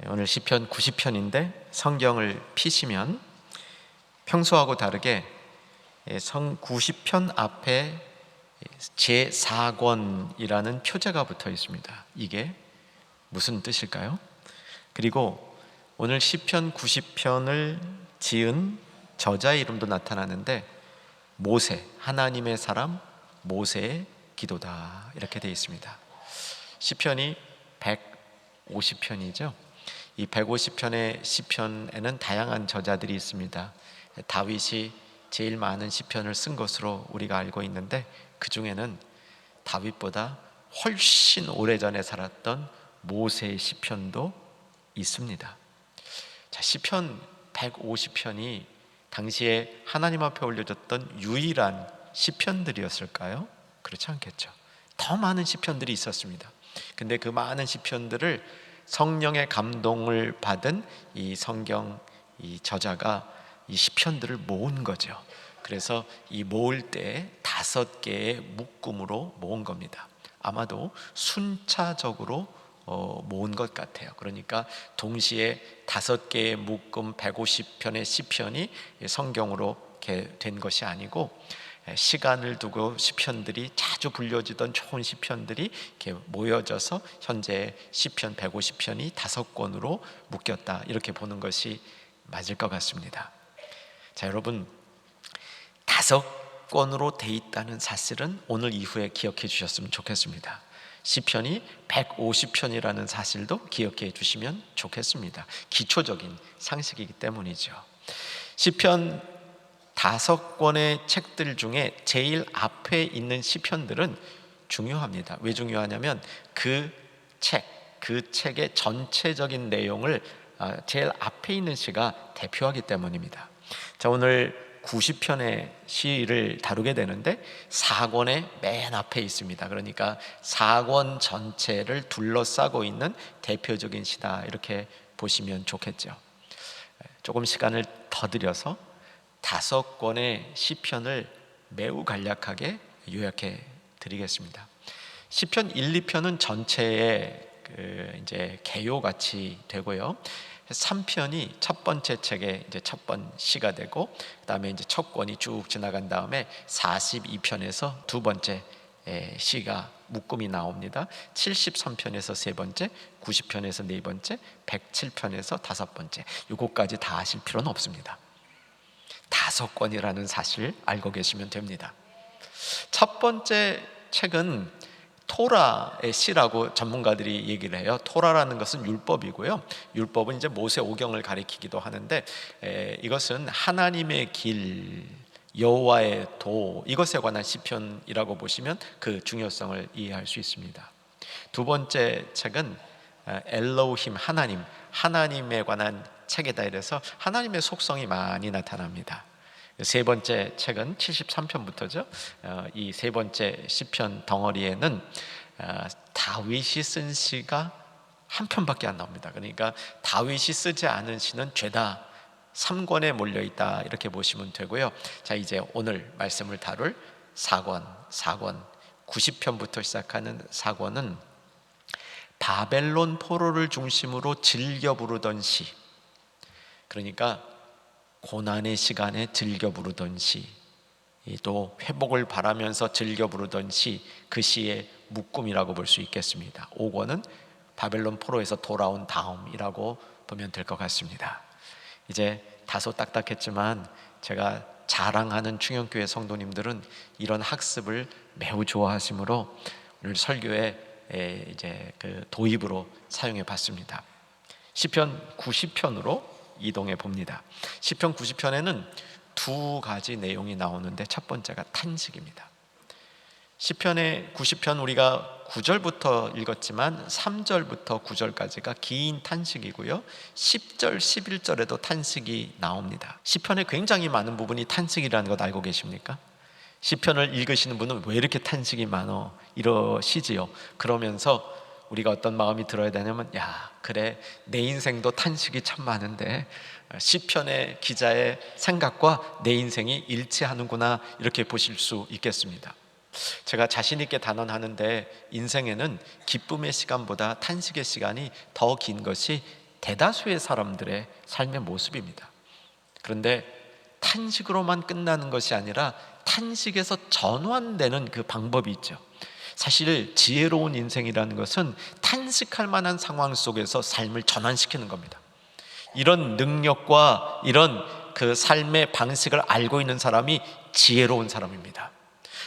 오늘 시편 90편인데 성경을 피시면 평소하고 다르게 90편 앞에 제4권이라는 표제가 붙어 있습니다. 이게 무슨 뜻일까요? 그리고 오늘 시편 90편을 지은 저자의 이름도 나타나는데 모세, 하나님의 사람 모세의 기도다 이렇게 되어 있습니다. 시편이 150편이죠. 이 150편의 시편에는 다양한 저자들이 있습니다. 다윗이 제일 많은 시편을 쓴 것으로 우리가 알고 있는데 그 중에는 다윗보다 훨씬 오래전에 살았던 모세의 시편도 있습니다. 자, 시편 150편이 당시에 하나님 앞에 올려졌던 유일한 시편들이었을까요? 그렇지 않겠죠. 더 많은 시편들이 있었습니다. 근데 그 많은 시편들을 성령의 감동을 받은 이 성경 이 저자가 이 시편들을 모은 거죠. 그래서 이 모을 때 5개의 묶음으로 모은 겁니다. 아마도 순차적으로 모은 것 같아요. 그러니까 동시에 5개의 묶음 150편의 시편이 성경으로 이렇게 된 것이 아니고 시간을 두고 시편들이 자주 불려지던 좋은 시편들이 이렇게 모여져서 현재 시편 150편이 5권으로 묶였다 이렇게 보는 것이 맞을 것 같습니다. 자, 여러분 5권으로 돼 있다는 사실은 오늘 이후에 기억해 주셨으면 좋겠습니다. 시편이 150편이라는 사실도 기억해 주시면 좋겠습니다. 기초적인 상식이기 때문이죠. 시편 5권의 책들 중에 제일 앞에 있는 시편들은 중요합니다. 왜 중요하냐면 그 책의 전체적인 내용을 제일 앞에 있는 시가 대표하기 때문입니다. 자, 오늘 90편의 시를 다루게 되는데 4권의 맨 앞에 있습니다. 그러니까 4권 전체를 둘러싸고 있는 대표적인 시다 이렇게 보시면 좋겠죠. 조금 시간을 더 들여서 5권의 시편을 매우 간략하게 요약해 드리겠습니다. 시편 1, 2편은 전체의 이제 개요같이 되고요. 3편이 첫 번째 책의 이제 첫 번 시가 되고, 그다음에 이제 첫 권이 쭉 지나간 다음에 42편에서 두 번째 시가 묶음이 나옵니다. 73편에서 세 번째, 90편에서 네 번째, 107편에서 다섯 번째. 이것까지 다 아실 필요는 없습니다. 5권이라는 사실 알고 계시면 됩니다. 첫 번째 책은 토라의 시라고 전문가들이 얘기를 해요. 토라라는 것은 율법이고요. 율법은 이제 모세 오경을 가리키기도 하는데 이것은 하나님의 길, 여호와의 도 이것에 관한 시편이라고 보시면 그 중요성을 이해할 수 있습니다. 두 번째 책은 엘로힘 하나님에 관한 책이다 이래서 하나님의 속성이 많이 나타납니다. 세 번째 책은 73편부터죠. 이 세 번째 시편 덩어리에는 다윗이 쓴 시가 한 편밖에 안 나옵니다. 그러니까 다윗이 쓰지 않은 시는 죄다 3권에 몰려있다 이렇게 보시면 되고요. 자, 이제 오늘 말씀을 다룰 4권 90편부터 시작하는 4권은 바벨론 포로를 중심으로 즐겨 부르던 시, 그러니까 고난의 시간에 즐겨 부르던 시, 또 회복을 바라면서 즐겨 부르던 시, 그 시의 묶음이라고 볼 수 있겠습니다. 5권은 바벨론 포로에서 돌아온 다음이라고 보면 될 것 같습니다. 이제 다소 딱딱했지만 제가 자랑하는 충영교회 성도님들은 이런 학습을 매우 좋아하시므로 오늘 설교에 이제 그 도입으로 사용해 봤습니다. 시편 90편으로 이동해 봅니다. 시편 90편에는 두 가지 내용이 나오는데 첫 번째가 탄식입니다. 시편의 90편 우리가 9절부터 읽었지만 3절부터 9절까지가 긴 탄식이고요. 10절, 11절에도 탄식이 나옵니다. 시편에 굉장히 많은 부분이 탄식이라는 것 알고 계십니까? 시편을 읽으시는 분은 왜 이렇게 탄식이 많어? 이러시지요. 그러면서 우리가 어떤 마음이 들어야 되냐면, 야, 그래, 내 인생도 탄식이 참 많은데 시편의 기자의 생각과 내 인생이 일치하는구나 이렇게 보실 수 있겠습니다. 제가 자신 있게 단언하는데 인생에는 기쁨의 시간보다 탄식의 시간이 더 긴 것이 대다수의 사람들의 삶의 모습입니다. 그런데 탄식으로만 끝나는 것이 아니라 탄식에서 전환되는 그 방법이 있죠. 사실 지혜로운 인생이라는 것은 탄식할 만한 상황 속에서 삶을 전환시키는 겁니다. 이런 능력과 이런 그 삶의 방식을 알고 있는 사람이 지혜로운 사람입니다.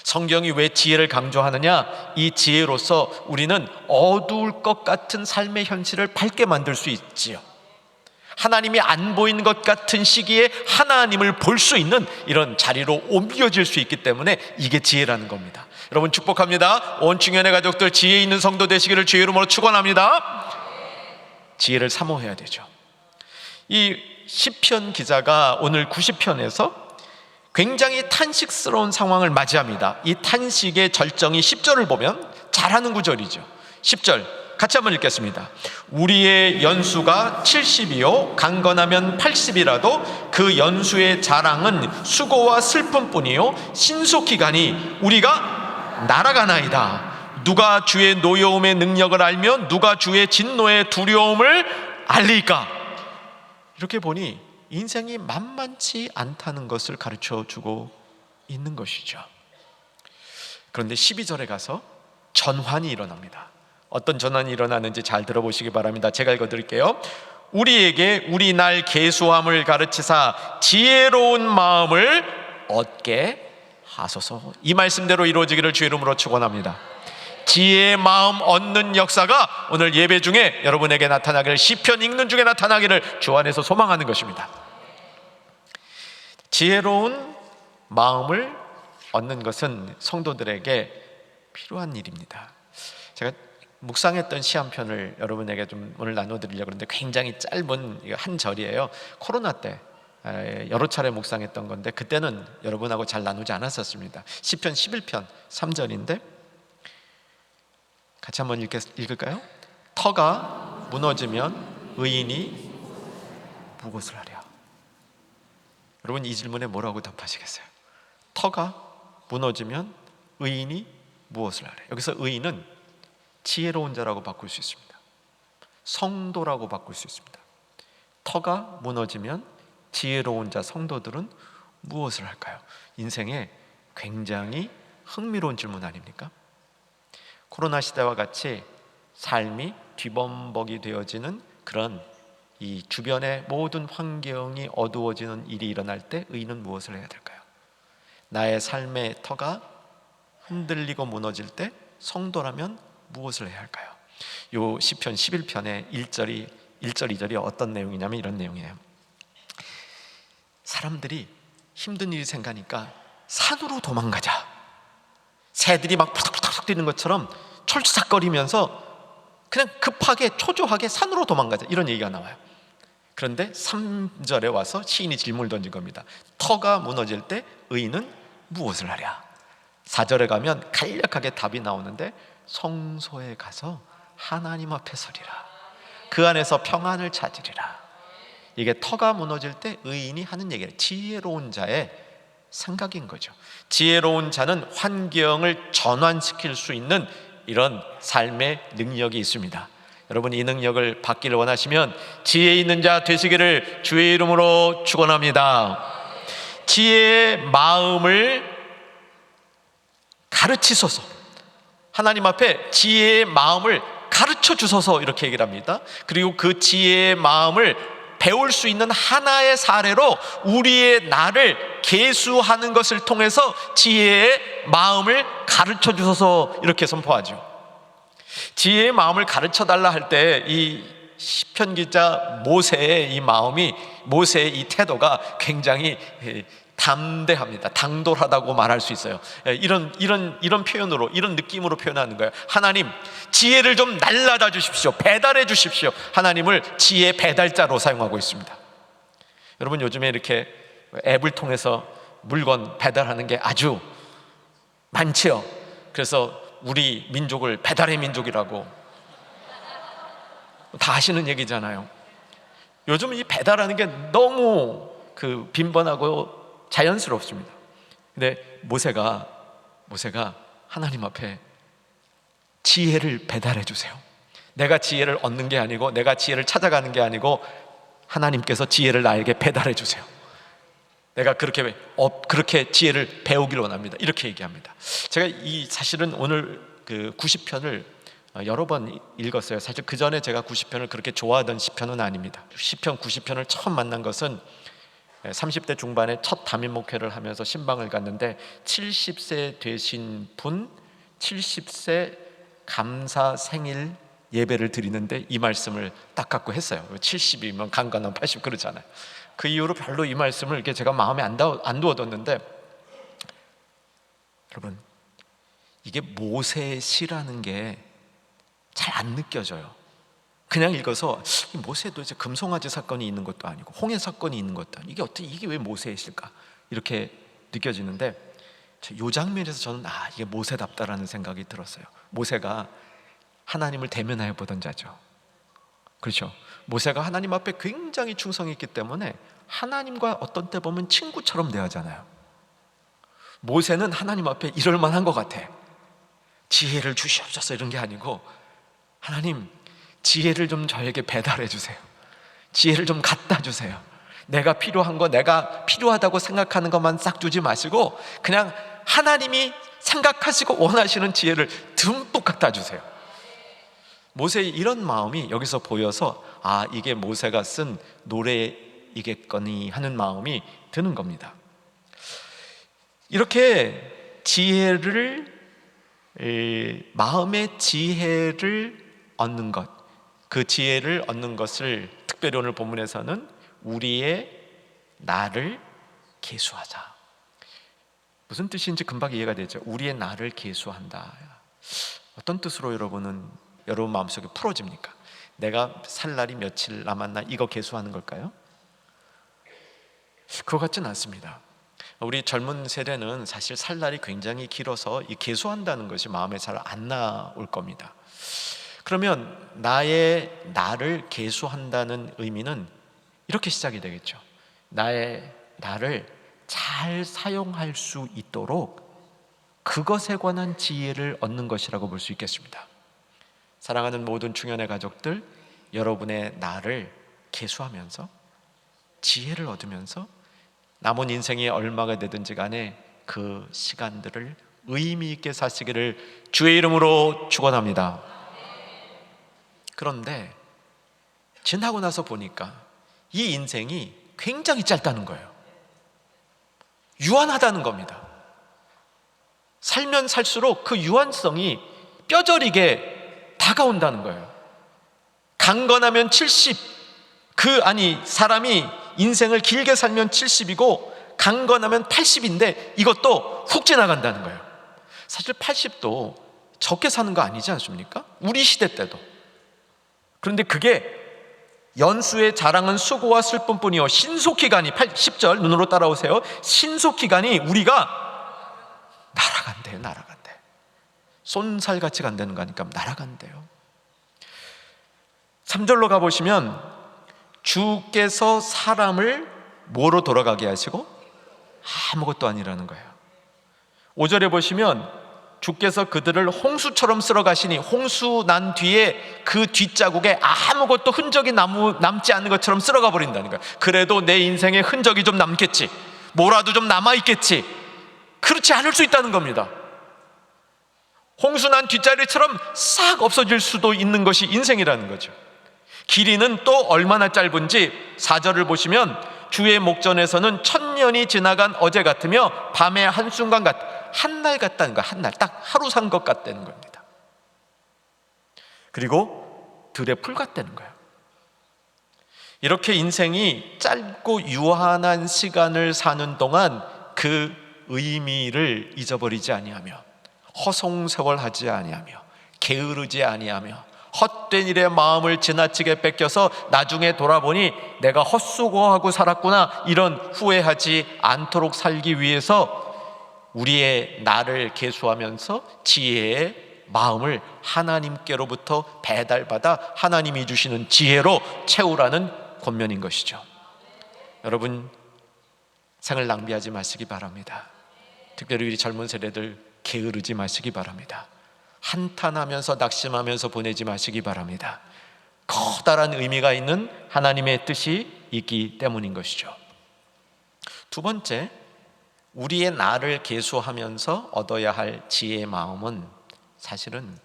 성경이 왜 지혜를 강조하느냐? 이 지혜로서 우리는 어두울 것 같은 삶의 현실을 밝게 만들 수 있지요. 하나님이 안 보이는 것 같은 시기에 하나님을 볼 수 있는 이런 자리로 옮겨질 수 있기 때문에 이게 지혜라는 겁니다. 여러분 축복합니다. 온 충현의 가족들 지혜 있는 성도 되시기를 주의 이름으로 축원합니다. 지혜를 사모해야 되죠. 이 시편 기자가 오늘 90편에서 굉장히 탄식스러운 상황을 맞이합니다. 이 탄식의 절정이 10절을 보면 잘하는 구절이죠. 10절 같이 한번 읽겠습니다. 우리의 연수가 70이요 강건하면 80이라도 그 연수의 자랑은 수고와 슬픔뿐이요 신속히 가니 우리가 날아가나이다. 누가 주의 노여움의 능력을 알면 누가 주의 진노의 두려움을 알리까? 이렇게 보니 인생이 만만치 않다는 것을 가르쳐주고 있는 것이죠. 그런데 12절에 가서 전환이 일어납니다. 어떤 전환이 일어나는지 잘 들어보시기 바랍니다. 제가 읽어드릴게요. 우리에게 우리 날 계수함을 가르치사 지혜로운 마음을 얻게 하소서. 이 말씀대로 이루어지기를 주의 이름으로 축원합니다. 지혜의 마음 얻는 역사가 오늘 예배 중에 여러분에게 나타나기를, 시편 읽는 중에 나타나기를 주 안에서 소망하는 것입니다. 지혜로운 마음을 얻는 것은 성도들에게 필요한 일입니다. 제가 묵상했던 시 한 편을 여러분에게 좀 오늘 나눠드리려고 하는데 굉장히 짧은 한 절이에요. 코로나 때 여러 차례 묵상했던 건데 그때는 여러분하고 잘 나누지 않았었습니다. 시편 11편 3절인데 같이 한번 읽을까요? 터가 무너지면 의인이 무엇을 하랴? 여러분 이 질문에 뭐라고 답하시겠어요? 터가 무너지면 의인이 무엇을 하랴? 여기서 의인은 지혜로운 자라고 바꿀 수 있습니다. 성도라고 바꿀 수 있습니다. 터가 무너지면 지혜로운 자 성도들은 무엇을 할까요? 인생에 굉장히 흥미로운 질문 아닙니까? 코로나 시대와 같이 삶이 뒤범벅이 되어지는 그런 이 주변의 모든 환경이 어두워지는 일이 일어날 때 의인은 무엇을 해야 될까요? 나의 삶의 터가 흔들리고 무너질 때 성도라면 무엇을 해야 할까요? 요 시편 11편의 1절 2절이 어떤 내용이냐면 이런 내용이에요. 사람들이 힘든 일이 생기니까 산으로 도망가자. 새들이 막 푸닥푸닥 뛰는 것처럼 철수작거리면서 그냥 급하게 초조하게 산으로 도망가자, 이런 얘기가 나와요. 그런데 3절에 와서 시인이 질문을 던진 겁니다. 터가 무너질 때 의인은 무엇을 하랴? 4절에 가면 간략하게 답이 나오는데 성소에 가서 하나님 앞에 서리라. 그 안에서 평안을 찾으리라. 이게 터가 무너질 때 의인이 하는 얘기예요. 지혜로운 자의 생각인 거죠. 지혜로운 자는 환경을 전환시킬 수 있는 이런 삶의 능력이 있습니다. 여러분 이 능력을 받기를 원하시면 지혜 있는 자 되시기를 주의 이름으로 축원합니다. 지혜의 마음을 가르치소서. 하나님 앞에 지혜의 마음을 가르쳐 주소서, 이렇게 얘기를 합니다. 그리고 그 지혜의 마음을 배울 수 있는 하나의 사례로 우리의 나를 계수하는 것을 통해서 지혜의 마음을 가르쳐 주소서, 이렇게 선포하죠. 지혜의 마음을 가르쳐 달라 할 때 이 시편 기자 모세의 이 마음이, 모세의 이 태도가 굉장히 담대합니다. 당돌하다고 말할 수 있어요. 이런 표현으로, 이런 느낌으로 표현하는 거예요. 하나님, 지혜를 좀 날라다 주십시오. 배달해 주십시오. 하나님을 지혜 배달자로 사용하고 있습니다. 여러분 요즘에 이렇게 앱을 통해서 물건 배달하는 게 아주 많지요. 그래서 우리 민족을 배달의 민족이라고 다 아시는 얘기잖아요. 요즘 이 배달하는 게 너무 빈번하고 자연스럽습니다. 근데 모세가 하나님 앞에 지혜를 배달해 주세요. 내가 지혜를 얻는 게 아니고, 내가 지혜를 찾아가는 게 아니고, 하나님께서 지혜를 나에게 배달해 주세요. 내가 그렇게 지혜를 배우길 원합니다. 이렇게 얘기합니다. 제가 사실은 오늘 그 90편을 여러 번 읽었어요. 사실 그 전에 제가 90편을 그렇게 좋아하던 시편은 아닙니다. 시편 90편을 처음 만난 것은 30대 중반에 첫 담임 목회를 하면서 신방을 갔는데, 70세 되신 분 70세 감사 생일 예배를 드리는데 이 말씀을 딱 갖고 했어요. 70이면 강간하면 80 그러잖아요. 그 이후로 별로 이 말씀을 이렇게 제가 마음에 안 두어뒀는데, 여러분, 이게 모세의 시라는 게 잘 안 느껴져요. 그냥 읽어서 모세도 이제 금송아지 사건이 있는 것도 아니고 홍해 사건이 있는 것도 아니고 이게 왜 모세의 시일까 이렇게 느껴지는데, 이 장면에서 저는 이게 모세답다라는 생각이 들었어요. 모세가 하나님을 대면하여 보던 자죠. 그렇죠? 모세가 하나님 앞에 굉장히 충성했기 때문에 하나님과 어떤 때 보면 친구처럼 대하잖아요. 모세는 하나님 앞에 이럴 만한 것 같아. 지혜를 주시옵소서 이런 게 아니고, 하나님 지혜를 좀 저에게 배달해 주세요. 지혜를 좀 갖다 주세요. 내가 필요한 거, 내가 필요하다고 생각하는 것만 싹 주지 마시고 그냥 하나님이 생각하시고 원하시는 지혜를 듬뿍 갖다 주세요. 모세의 이런 마음이 여기서 보여서 이게 모세가 쓴 노래이겠거니 하는 마음이 드는 겁니다. 이렇게 마음의 지혜를 얻는 것, 그 지혜를 얻는 것을 특별히 오늘 본문에서는 우리의 나를 계수하자. 무슨 뜻인지 금방 이해가 되죠. 우리의 나를 계수한다. 어떤 뜻으로 여러분 마음속에 풀어집니까? 내가 살 날이 며칠 남았나 이거 계수하는 걸까요? 그거 같지는 않습니다. 우리 젊은 세대는 사실 살 날이 굉장히 길어서 이 계수한다는 것이 마음에 잘 안 나올 겁니다. 그러면 나를 계수한다는 의미는 이렇게 시작이 되겠죠. 나를 잘 사용할 수 있도록 그것에 관한 지혜를 얻는 것이라고 볼 수 있겠습니다. 사랑하는 모든 중년의 가족들, 여러분의 나를 계수하면서 지혜를 얻으면서 남은 인생이 얼마가 되든지 간에 그 시간들을 의미 있게 사시기를 주의 이름으로 축원합니다. 그런데 지나고 나서 보니까 이 인생이 굉장히 짧다는 거예요. 유한하다는 겁니다. 살면 살수록 그 유한성이 뼈저리게 다가온다는 거예요. 강건하면 70, 사람이 인생을 길게 살면 70이고 강건하면 80인데 이것도 훅 지나간다는 거예요. 사실 80도 적게 사는 거 아니지 않습니까? 우리 시대 때도. 그런데 그게 연수의 자랑은 수고와 슬픔뿐이요 신속히가니 10절 눈으로 따라오세요. 신속히가니 우리가 날아간대. 쏜살같이 간다는 거 아니까 날아간대요. 3절로 가보시면 주께서 사람을 뭐로 돌아가게 하시고 아무것도 아니라는 거예요. 5절에 보시면 주께서 그들을 홍수처럼 쓸어가시니 홍수 난 뒤에 그 뒷자국에 아무것도 흔적이 남지 않는 것처럼 쓸어가 버린다는 거예요. 그래도 내 인생에 흔적이 좀 남겠지, 뭐라도 좀 남아있겠지. 그렇지 않을 수 있다는 겁니다. 홍수 난 뒷자리처럼 싹 없어질 수도 있는 것이 인생이라는 거죠. 길이는 또 얼마나 짧은지 4절을 보시면 주의 목전에서는 1000년이 지나간 어제 같으며 밤의 한순간 한날 같다는 거야. 한날, 딱 하루 산 것 같다는 겁니다. 그리고 들의 풀 같다는 거예요. 이렇게 인생이 짧고 유한한 시간을 사는 동안 그 의미를 잊어버리지 아니하며 허송세월하지 아니하며 게으르지 아니하며 헛된 일에 마음을 지나치게 뺏겨서 나중에 돌아보니 내가 헛수고하고 살았구나 이런 후회하지 않도록 살기 위해서 우리의 나를 계수하면서 지혜의 마음을 하나님께로부터 배달받아 하나님이 주시는 지혜로 채우라는 권면인 것이죠. 여러분, 생을 낭비하지 마시기 바랍니다. 특별히 우리 젊은 세대들 게으르지 마시기 바랍니다. 한탄하면서 낙심하면서 보내지 마시기 바랍니다. 커다란 의미가 있는 하나님의 뜻이 있기 때문인 것이죠. 두 번째, 우리의 나를 계수하면서 얻어야 할 지혜의 마음은 사실은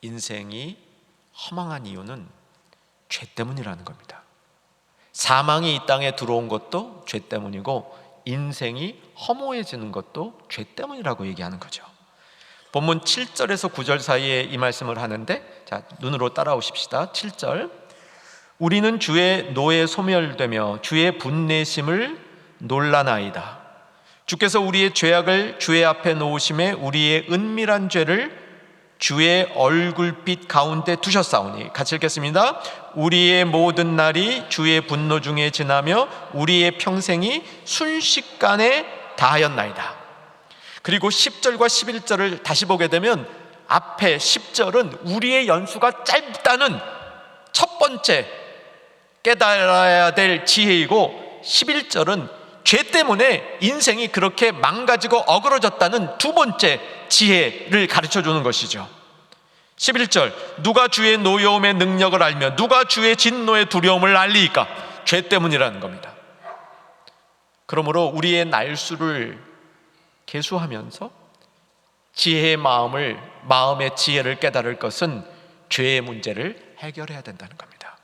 인생이 허망한 이유는 죄 때문이라는 겁니다. 사망이 이 땅에 들어온 것도 죄 때문이고 인생이 허무해지는 것도 죄 때문이라고 얘기하는 거죠. 본문 7절에서 9절 사이에 이 말씀을 하는데, 자, 눈으로 따라오십시다. 7절, 우리는 주의 노에 소멸되며 주의 분내심을 놀라나이다. 주께서 우리의 죄악을 주의 앞에 놓으심에 우리의 은밀한 죄를 주의 얼굴빛 가운데 두셨사오니. 같이 읽겠습니다. 우리의 모든 날이 주의 분노 중에 지나며 우리의 평생이 순식간에 다하였나이다. 그리고 10절과 11절을 다시 보게 되면 앞에 10절은 우리의 연수가 짧다는 첫 번째 깨달아야 될 지혜이고, 11절은 죄 때문에 인생이 그렇게 망가지고 어그러졌다는 두 번째 지혜를 가르쳐 주는 것이죠. 11절, 누가 주의 노여움의 능력을 알며 누가 주의 진노의 두려움을 알리이까? 죄 때문이라는 겁니다. 그러므로 우리의 날수를 계수하면서 지혜의 마음의 지혜를 깨달을 것은 죄의 문제를 해결해야 된다는 겁니다.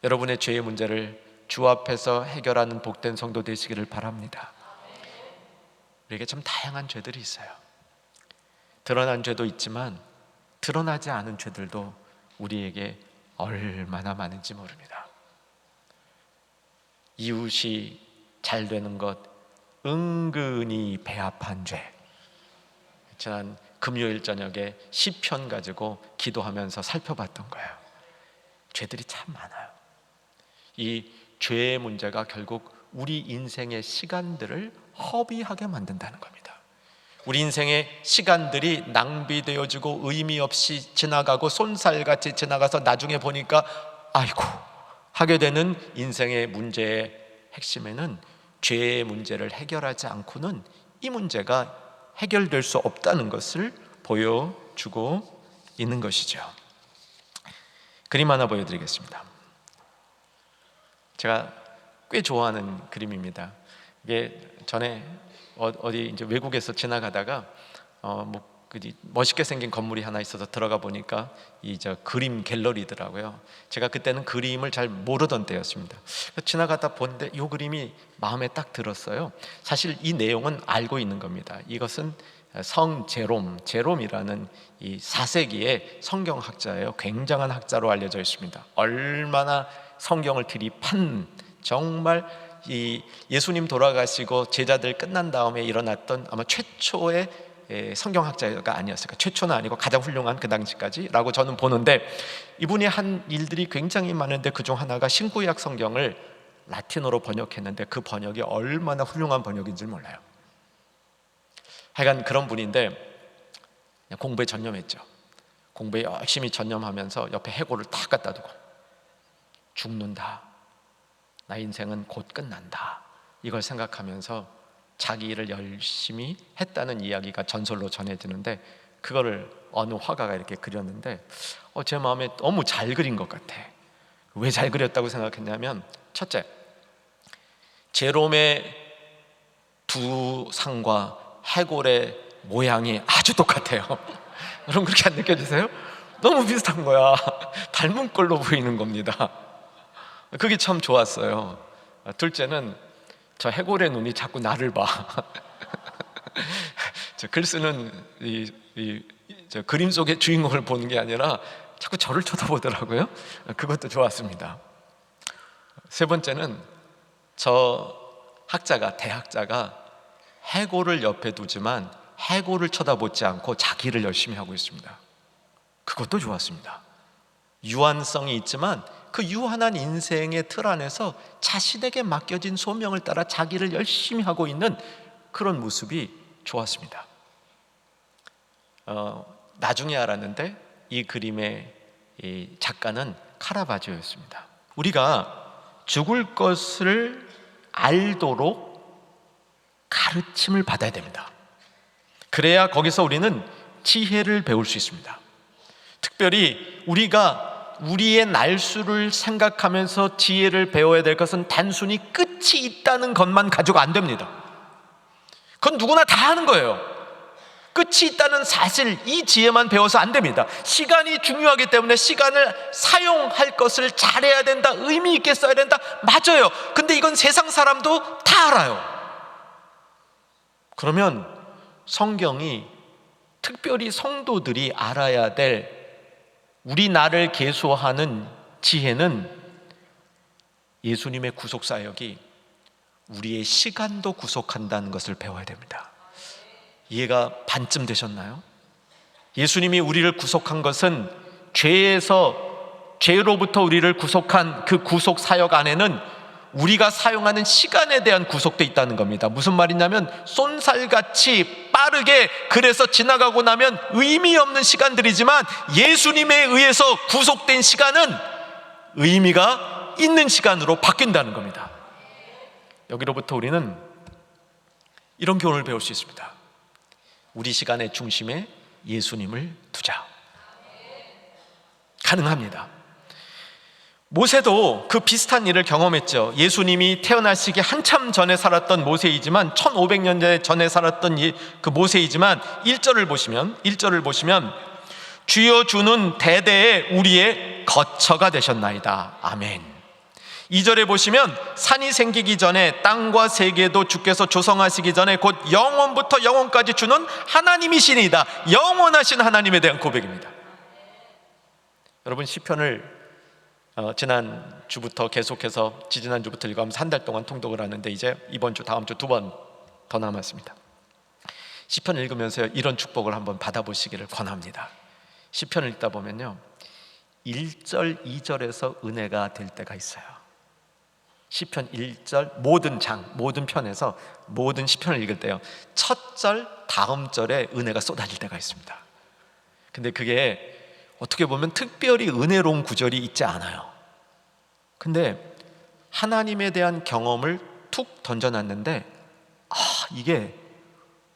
여러분의 죄의 문제를 주 앞에서 해결하는 복된 성도 되시기를 바랍니다. 우리에게 참 다양한 죄들이 있어요. 드러난 죄도 있지만 드러나지 않은 죄들도 우리에게 얼마나 많은지 모릅니다. 이웃이 잘 되는 것 은근히 배합한 죄. 지난 금요일 저녁에 시편 가지고 기도하면서 살펴봤던 거예요. 죄들이 참 많아요. 이 죄의 문제가 결국 우리 인생의 시간들을 허비하게 만든다는 겁니다. 우리 인생의 시간들이 낭비되어지고 의미 없이 지나가고 쏜살같이 지나가서 나중에 보니까 아이고 하게 되는 인생의 문제의 핵심에는 죄의 문제를 해결하지 않고는 이 문제가 해결될 수 없다는 것을 보여주고 있는 것이죠. 그림 하나 보여드리겠습니다. 제가 꽤 좋아하는 그림입니다. 이게 전에 어디 이제 외국에서 지나가다가 멋있게 생긴 건물이 하나 있어서 들어가 보니까 그림 갤러리더라고요. 제가 그때는 그림을 잘 모르던 때였습니다. 지나가다 본데 이 그림이 마음에 딱 들었어요. 사실 이 내용은 알고 있는 겁니다. 이것은 성 제롬이라는 이 4세기의 성경학자예요. 굉장한 학자로 알려져 있습니다. 얼마나 성경을 들이판, 정말 이 예수님 돌아가시고 제자들 끝난 다음에 일어났던 아마 최초의 성경학자가 아니었을까. 최초는 아니고 가장 훌륭한 그 당시까지라고 저는 보는데, 이분이 한 일들이 굉장히 많은데 그중 하나가 신구약 성경을 라틴어로 번역했는데 그 번역이 얼마나 훌륭한 번역인지 몰라요. 하여간 그런 분인데 그냥 공부에 전념했죠. 공부에 열심히 전념하면서 옆에 해골을 딱 갖다 두고 죽는다, 나 인생은 곧 끝난다, 이걸 생각하면서 자기 일을 열심히 했다는 이야기가 전설로 전해지는데, 그거를 어느 화가가 이렇게 그렸는데 제 마음에 너무 잘 그린 것 같아. 왜 잘 그렸다고 생각했냐면, 첫째, 제롬의 두 상과 해골의 모양이 아주 똑같아요. 여러분 그렇게 안 느껴지세요? 너무 비슷한 거야. 닮은 꼴로 보이는 겁니다. 그게 참 좋았어요. 둘째는 저 해골의 눈이 자꾸 나를 봐. 저 글 쓰는 저 그림 속의 주인공을 보는 게 아니라 자꾸 저를 쳐다보더라고요. 그것도 좋았습니다. 세 번째는 저 대학자가 해골을 옆에 두지만 해골을 쳐다보지 않고 자기를 열심히 하고 있습니다. 그것도 좋았습니다. 유한성이 있지만 그 유한한 인생의 틀 안에서 자신에게 맡겨진 소명을 따라 자기를 열심히 하고 있는 그런 모습이 좋았습니다. 나중에 알았는데 이 그림의 이 작가는 카라바조였습니다. 우리가 죽을 것을 알도록 가르침을 받아야 됩니다. 그래야 거기서 우리는 지혜를 배울 수 있습니다. 특별히 우리가 우리의 날수를 생각하면서 지혜를 배워야 될 것은 단순히 끝이 있다는 것만 가지고 안 됩니다. 그건 누구나 다 하는 거예요. 끝이 있다는 사실, 이 지혜만 배워서 안 됩니다. 시간이 중요하기 때문에 시간을 사용할 것을 잘해야 된다, 의미 있게 써야 된다, 맞아요. 근데 이건 세상 사람도 다 알아요. 그러면 성경이 특별히 성도들이 알아야 될 우리 나를 계수하는 지혜는 예수님의 구속사역이 우리의 시간도 구속한다는 것을 배워야 됩니다. 이해가 반쯤 되셨나요? 예수님이 우리를 구속한 것은 죄로부터 우리를 구속한 그 구속 사역 안에는 우리가 사용하는 시간에 대한 구속도 있다는 겁니다. 무슨 말이냐면 쏜살같이 빠르게 그래서 지나가고 나면 의미 없는 시간들이지만 예수님에 의해서 구속된 시간은 의미가 있는 시간으로 바뀐다는 겁니다. 여기로부터 우리는 이런 교훈을 배울 수 있습니다. 우리 시간의 중심에 예수님을 두자. 가능합니다. 모세도 그 비슷한 일을 경험했죠. 예수님이 태어나시기 한참 전에 살았던 모세이지만 1500년 전에 살았던 그 모세이지만 1절을 보시면 주여 주는 대대에 우리의 거처가 되셨나이다. 아멘. 2절에 보시면 산이 생기기 전에 땅과 세계도 주께서 조성하시기 전에 곧 영원부터 영원까지 주는 하나님이시니이다. 영원하신 하나님에 대한 고백입니다. 여러분, 시편을 지난 주부터 계속해서 지지난 주부터 읽어가면서 한 달 동안 통독을 하는데 이제 이번 주 다음 주 2번 더 남았습니다. 시편 읽으면서 이런 축복을 한번 받아보시기를 권합니다. 시편을 읽다 보면요 1절 2절에서 은혜가 될 때가 있어요. 시편 1절 모든 편에서 모든 시편을 읽을 때요 첫 절 다음 절에 은혜가 쏟아질 때가 있습니다. 근데 그게 어떻게 보면 특별히 은혜로운 구절이 있지 않아요. 근데 하나님에 대한 경험을 툭 던져놨는데 이게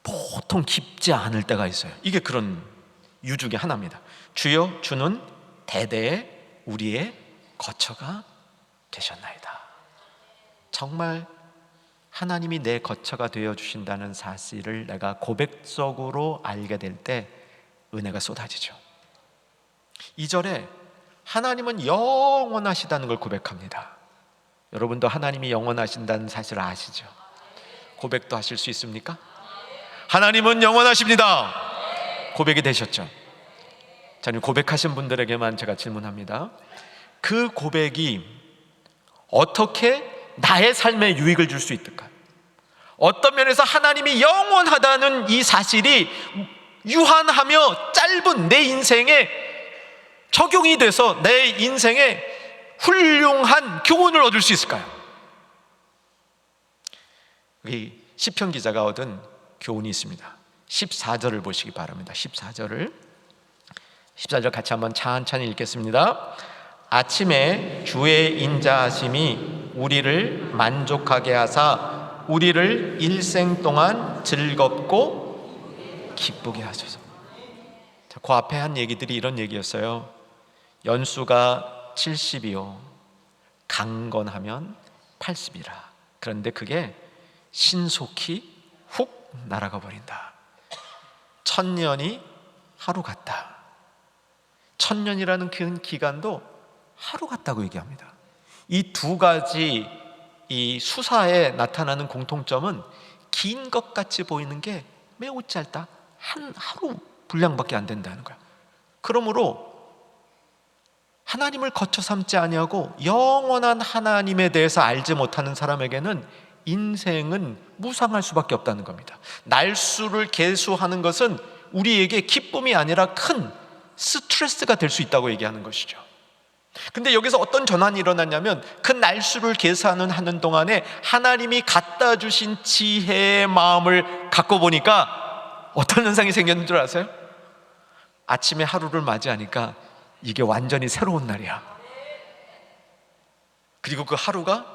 보통 깊지 않을 때가 있어요. 이게 그런 유 중에 하나입니다. 주여 주는 대대에 우리의 거처가 되셨나이다. 정말 하나님이 내 거처가 되어주신다는 사실을 내가 고백적으로 알게 될 때 은혜가 쏟아지죠. 2절에 하나님은 영원하시다는 걸 고백합니다. 여러분도 하나님이 영원하신다는 사실을 아시죠? 고백도 하실 수 있습니까? 하나님은 영원하십니다. 고백이 되셨죠? 자, 고백하신 분들에게만 제가 질문합니다. 그 고백이 어떻게 나의 삶에 유익을 줄 수 있을까요? 어떤 면에서 하나님이 영원하다는 이 사실이 유한하며 짧은 내 인생에 적용이 돼서 내 인생에 훌륭한 교훈을 얻을 수 있을까요? 이 시편 기자가 얻은 교훈이 있습니다. 14절을 보시기 바랍니다. 14절 같이 한번 찬찬히 읽겠습니다. 아침에 주의 인자하심이 우리를 만족하게 하사 우리를 일생 동안 즐겁고 기쁘게 하소서. 그 앞에 한 얘기들이 이런 얘기였어요. 연수가 70이요 강건하면 80이라. 그런데 그게 신속히 훅 날아가 버린다. 1000년이 하루 같다. 1000년이라는 그 기간도 하루 같다고 얘기합니다. 이 두 가지 이 수사에 나타나는 공통점은 긴 것 같이 보이는 게 매우 짧다. 하루 분량밖에 안 된다는 거야. 그러므로 하나님을 거쳐 삼지 아니하고 영원한 하나님에 대해서 알지 못하는 사람에게는 인생은 무상할 수밖에 없다는 겁니다. 날수를 계수하는 것은 우리에게 기쁨이 아니라 큰 스트레스가 될 수 있다고 얘기하는 것이죠. 근데 여기서 어떤 전환이 일어났냐면 그 날수를 계산하는 동안에 하나님이 갖다 주신 지혜의 마음을 갖고 보니까 어떤 현상이 생겼는 줄 아세요? 아침에 하루를 맞이하니까 이게 완전히 새로운 날이야. 그리고 그 하루가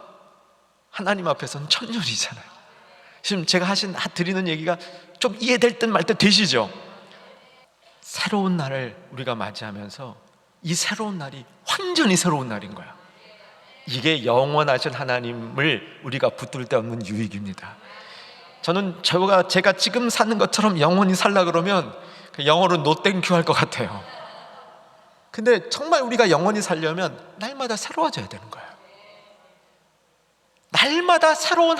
하나님 앞에서는 1000년이잖아요. 지금 제가 드리는 얘기가 좀 이해될 듯 말 듯 되시죠? 새로운 날을 우리가 맞이하면서 이 새로운 날이 완전히 새로운 날인 거야. 이게 영원하신 하나님을 우리가 붙들 데 없는 유익입니다. 저는 제가 지금 사는 것처럼 영원히 살라 그러면 영어로 노 땡큐 할 것 같아요. 근데 정말 우리가 영원히 살려면 날마다 새로워져야 되는 거예요. 날마다 새로운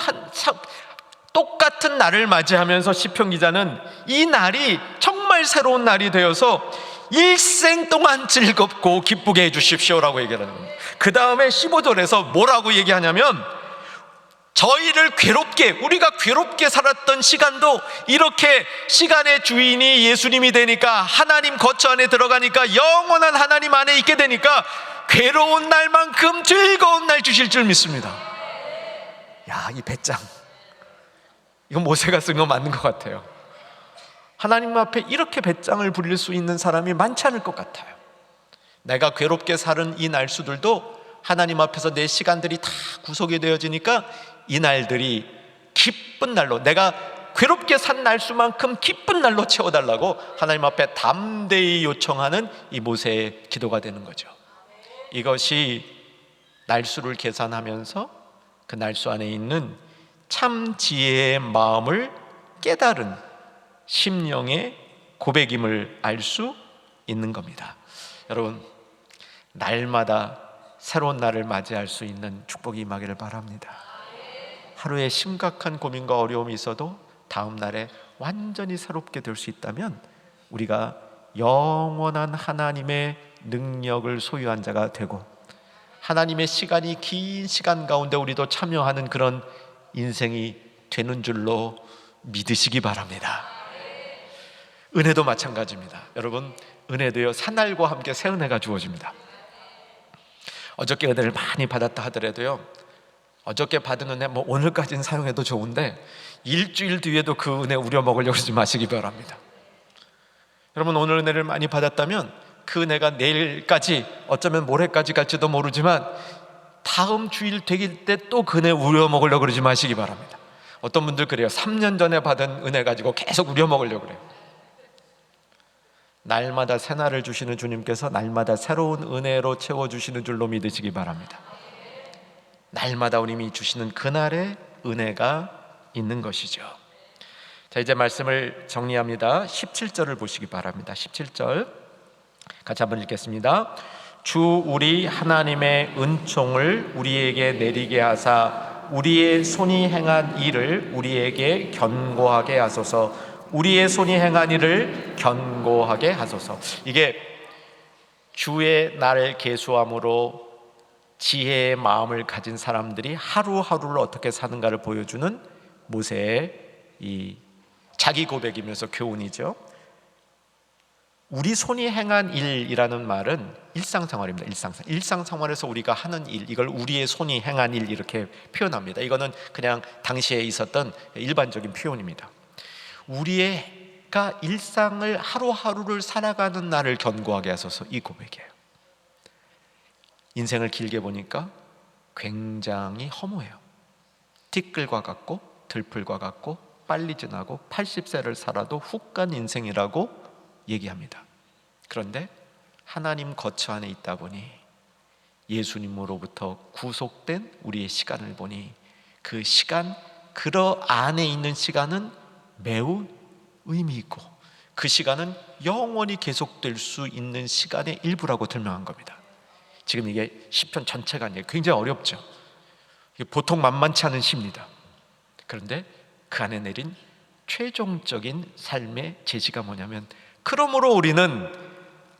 똑같은 날을 맞이하면서 시편 기자는 이 날이 정말 새로운 날이 되어서 일생 동안 즐겁고 기쁘게 해주십시오라고 얘기하는 겁니다. 그 다음에 15절에서 뭐라고 얘기하냐면, 우리가 괴롭게 살았던 시간도 이렇게 시간의 주인이 예수님이 되니까, 하나님 거처 안에 들어가니까, 영원한 하나님 안에 있게 되니까 괴로운 날만큼 즐거운 날 주실 줄 믿습니다. 야, 이 배짱, 이건 모세가 쓴 거 맞는 것 같아요. 하나님 앞에 이렇게 배짱을 부릴 수 있는 사람이 많지 않을 것 같아요. 내가 괴롭게 살은 이 날수들도 하나님 앞에서 내 시간들이 다 구속이 되어지니까 이 날들이 기쁜 날로, 내가 괴롭게 산 날수만큼 기쁜 날로 채워달라고 하나님 앞에 담대히 요청하는 이 모세의 기도가 되는 거죠. 이것이 날수를 계산하면서 그 날수 안에 있는 참 지혜의 마음을 깨달은 심령의 고백임을 알 수 있는 겁니다. 여러분, 날마다 새로운 날을 맞이할 수 있는 축복이 임하기를 바랍니다. 하루에 심각한 고민과 어려움이 있어도 다음 날에 완전히 새롭게 될 수 있다면 우리가 영원한 하나님의 능력을 소유한 자가 되고, 하나님의 시간이 긴 시간 가운데 우리도 참여하는 그런 인생이 되는 줄로 믿으시기 바랍니다. 은혜도 마찬가지입니다. 여러분, 은혜도요, 산날과 함께 새 은혜가 주어집니다. 어저께 은혜를 많이 받았다 하더라도요, 어저께 받은 은혜 오늘까지는 사용해도 좋은데 일주일 뒤에도 그 은혜 우려먹으려고 그러지 마시기 바랍니다. 여러분, 오늘 은혜를 많이 받았다면 그 은혜가 내일까지, 어쩌면 모레까지 갈지도 모르지만 다음 주일 되길 때 또 그 은혜 우려먹으려고 그러지 마시기 바랍니다. 어떤 분들 그래요. 3년 전에 받은 은혜 가지고 계속 우려먹으려고 그래요. 날마다 새날을 주시는 주님께서 날마다 새로운 은혜로 채워주시는 줄로 믿으시기 바랍니다. 날마다 우님이 주시는 그날의 은혜가 있는 것이죠. 자, 이제 말씀을 정리합니다. 17절을 보시기 바랍니다. 17절 같이 한번 읽겠습니다. 주 우리 하나님의 은총을 우리에게 내리게 하사 우리의 손이 행한 일을 우리에게 견고하게 하소서. 우리의 손이 행한 일을 견고하게 하소서. 이게 주의 날을 계수함으로 지혜의 마음을 가진 사람들이 하루하루를 어떻게 사는가를 보여주는 모세의 이 자기 고백이면서 교훈이죠. 우리 손이 행한 일이라는 말은 일상생활입니다. 일상생활에서 우리가 하는 일, 이걸 우리의 손이 행한 일 이렇게 표현합니다. 이거는 그냥 당시에 있었던 일반적인 표현입니다. 우리가 일상을 하루하루를 살아가는 날을 견고하게 하소서, 이 고백이에요. 인생을 길게 보니까 굉장히 허무해요. 티끌과 같고 들풀과 같고 빨리 지나고 80세를 살아도 훅 간 인생이라고 얘기합니다. 그런데 하나님 거처 안에 있다 보니, 예수님으로부터 구속된 우리의 시간을 보니 그 시간, 그 안에 있는 시간은 매우 의미 있고 그 시간은 영원히 계속될 수 있는 시간의 일부라고 설명한 겁니다. 지금 이게 시편 전체가 아니에요. 굉장히 어렵죠. 이게 보통 만만치 않은 시입니다. 그런데 그 안에 내린 최종적인 삶의 제시가 뭐냐면, 그러므로 우리는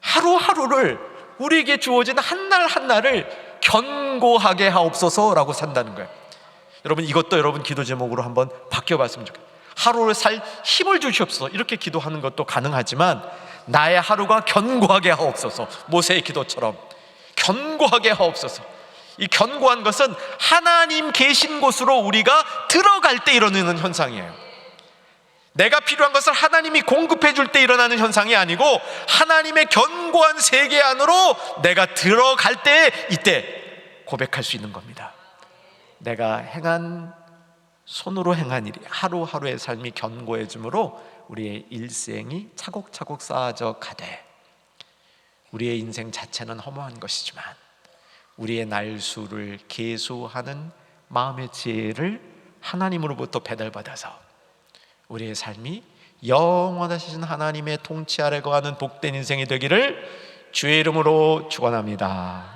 하루하루를, 우리에게 주어진 한날 한날을 견고하게 하옵소서라고 산다는 거예요. 여러분, 이것도 여러분 기도 제목으로 한번 바뀌어봤으면 좋겠어요. 하루를 살 힘을 주시옵소서, 이렇게 기도하는 것도 가능하지만 나의 하루가 견고하게 하옵소서, 모세의 기도처럼 견고하게 하옵소서. 이 견고한 것은 하나님 계신 곳으로 우리가 들어갈 때 일어나는 현상이에요. 내가 필요한 것을 하나님이 공급해 줄 때 일어나는 현상이 아니고, 하나님의 견고한 세계 안으로 내가 들어갈 때, 이때 고백할 수 있는 겁니다. 내가 행한, 손으로 행한 일이, 하루하루의 삶이 견고해지므로 우리의 일생이 차곡차곡 쌓아져 가되, 우리의 인생 자체는 허무한 것이지만 우리의 날수를 계수하는 마음의 지혜를 하나님으로부터 배달받아서 우리의 삶이 영원하신 하나님의 통치 아래 거하는 복된 인생이 되기를 주의 이름으로 축원합니다.